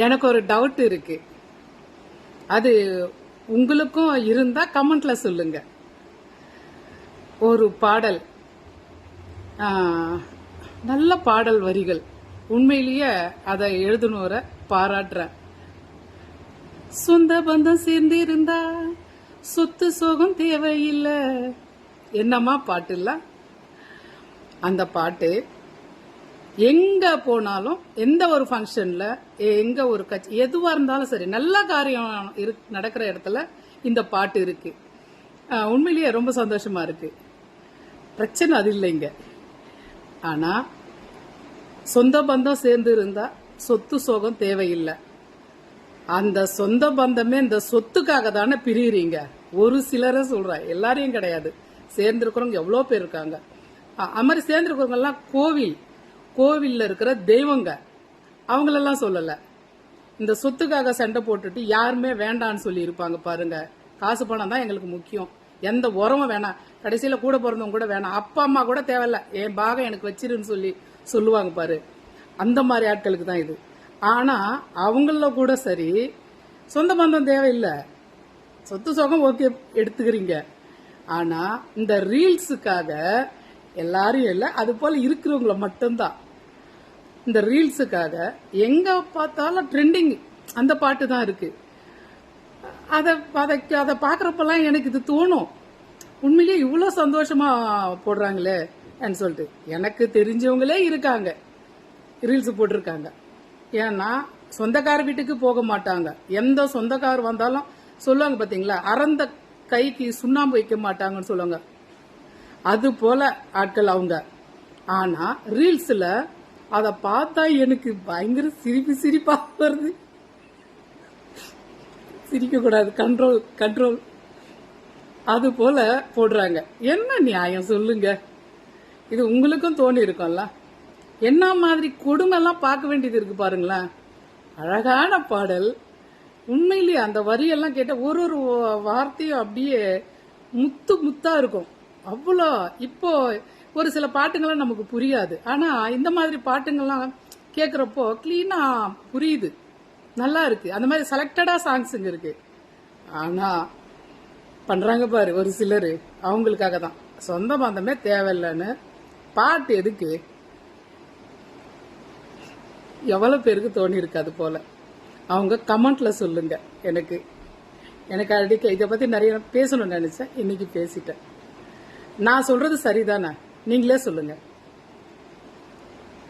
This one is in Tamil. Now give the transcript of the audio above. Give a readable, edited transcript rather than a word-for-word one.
எனக்கு ஒரு டவுட் இருக்கு. அது உங்களுக்கும் இருந்தா கமெண்ட்ல சொல்லுங்க. ஒரு பாடல், நல்ல பாடல் வரிகள், உண்மையிலேயே அதை எழுதுனோர பாராட்டுறேன். சொந்த பந்தம் சேர்ந்து இருந்தா சொத்து சோகம் தேவையில்லை. என்னமா பாட்டு இல்ல அந்த பாட்டு. எங்க போனாலும், எந்த ஒரு ஃபங்க்ஷன்ல, எங்க ஒரு கட்சி எதுவா இருந்தாலும் சரி, நல்ல காரியம் நடக்கிற இடத்துல இந்த பாட்டு இருக்கு. உண்மையிலேயே ரொம்ப சந்தோஷமா இருக்கு. பிரச்சனை அது இல்லைங்க. ஆனா சொந்த பந்தம் சேர்ந்து இருந்தா சொத்து சோகம் தேவையில்லை. அந்த சொந்த பந்தமே இந்த சொத்துக்காக தானே பிரியுறீங்க. ஒரு சிலரை சொல்றேன், எல்லாரையும் கிடையாது. சேர்ந்திருக்கிறவங்க எவ்வளோ பேர் இருக்காங்க. அது மாதிரி சேர்ந்திருக்கிறவங்க எல்லாம் கோவில்ல இருக்கிற தெய்வங்க, அவங்களெல்லாம் சொல்லல. இந்த சொத்துக்காக சண்டை போட்டுட்டு யாருமே வேண்டான்னு சொல்லி இருப்பாங்க பாருங்க. காசு பணம் தான் எங்களுக்கு முக்கியம், எந்த உரமும் வேணாம், கடைசியில கூட பிறந்தவங்க கூட வேணாம், அப்பா அம்மா கூட தேவையில்ல, என் பாகம் எனக்கு வச்சிருன்னு சொல்லுவாங்க பாரு. அந்த மாதிரி ஆட்களுக்கு தான் இது. ஆனா அவங்கள கூட சரி, சொந்த பந்தம் தேவையில்லை, சொத்து சுகம் ஓகே எடுத்துக்கிறீங்க. ஆனா இந்த ரீல்ஸுக்காக எல்லாரும் இல்லை, அது போல இருக்கிறவங்கள மட்டும்தான். இந்த ரீல்ஸுக்காக எங்க பார்த்தாலும் ட்ரெண்டிங் அந்த பாட்டு தான் இருக்கு. அதை பாக்குறப்பெல்லாம் எனக்கு இது தோணும், உண்மையிலேயே இவ்வளவு சந்தோஷமா போடுறாங்களே சொல்லிட்டு. எனக்கு தெரிஞ்சவங்களே இருக்காங்க, ரீல்ஸ் போட்டிருக்காங்க. ஏன்னா சொந்தக்கார வீட்டுக்கு போக மாட்டாங்க, எந்த சொந்தக்கார் வந்தாலும் சொல்லுவாங்க பாத்தீங்களா, அறந்த கைக்கு சுண்ணாம்பு வைக்க மாட்டாங்கன்னு சொல்லுவாங்க. அது போல ஆட்கள் அவங்க. ஆனா ரீல்ஸ்ல அத பார்த்தா எனக்கு பயங்கர சிரிப்பா வருது. சிரிக்க கூடாது, கண்ட்ரோல். அது போல போடுறாங்க. என்ன நியாயம் சொல்லுங்க? இது உங்களுக்கும் தோணி இருக்கும்ல. என்ன மாதிரி கொடுமை எல்லாம் பார்க்க வேண்டியது இருக்கு பாருங்களேன். அழகான பாடல், உண்மையிலேயே அந்த வரியெல்லாம் கேட்ட ஒரு வார்த்தையும் அப்படியே முத்தா இருக்கும். அவ்வளோ. இப்போ ஒரு சில பாட்டுங்கள்லாம் நமக்கு புரியாது, ஆனா இந்த மாதிரி பாட்டுங்கள்லாம் கேட்குறப்போ கிளீனா புரியுது, நல்லா இருக்கு. அந்த மாதிரி செலக்டடா சாங்ஸுங்க இருக்கு. ஆனா பண்றாங்க பாரு ஒரு சிலர், அவங்களுக்காக தான் சொந்த பந்தமே தேவையில்லைன்னு பாட்டு எதுக்கு? எவ்வளவு பேருக்கு தோணி இருக்கு அது போல? அவங்க கமெண்ட்ல சொல்லுங்க. எனக்கு அடிக்க இதை பத்தி நிறைய பேசணும்னு நினைச்சேன், இன்னைக்கு பேசிட்டேன். நான் சொல்றது சரிதானே? நீங்களே சொல்லுங்க.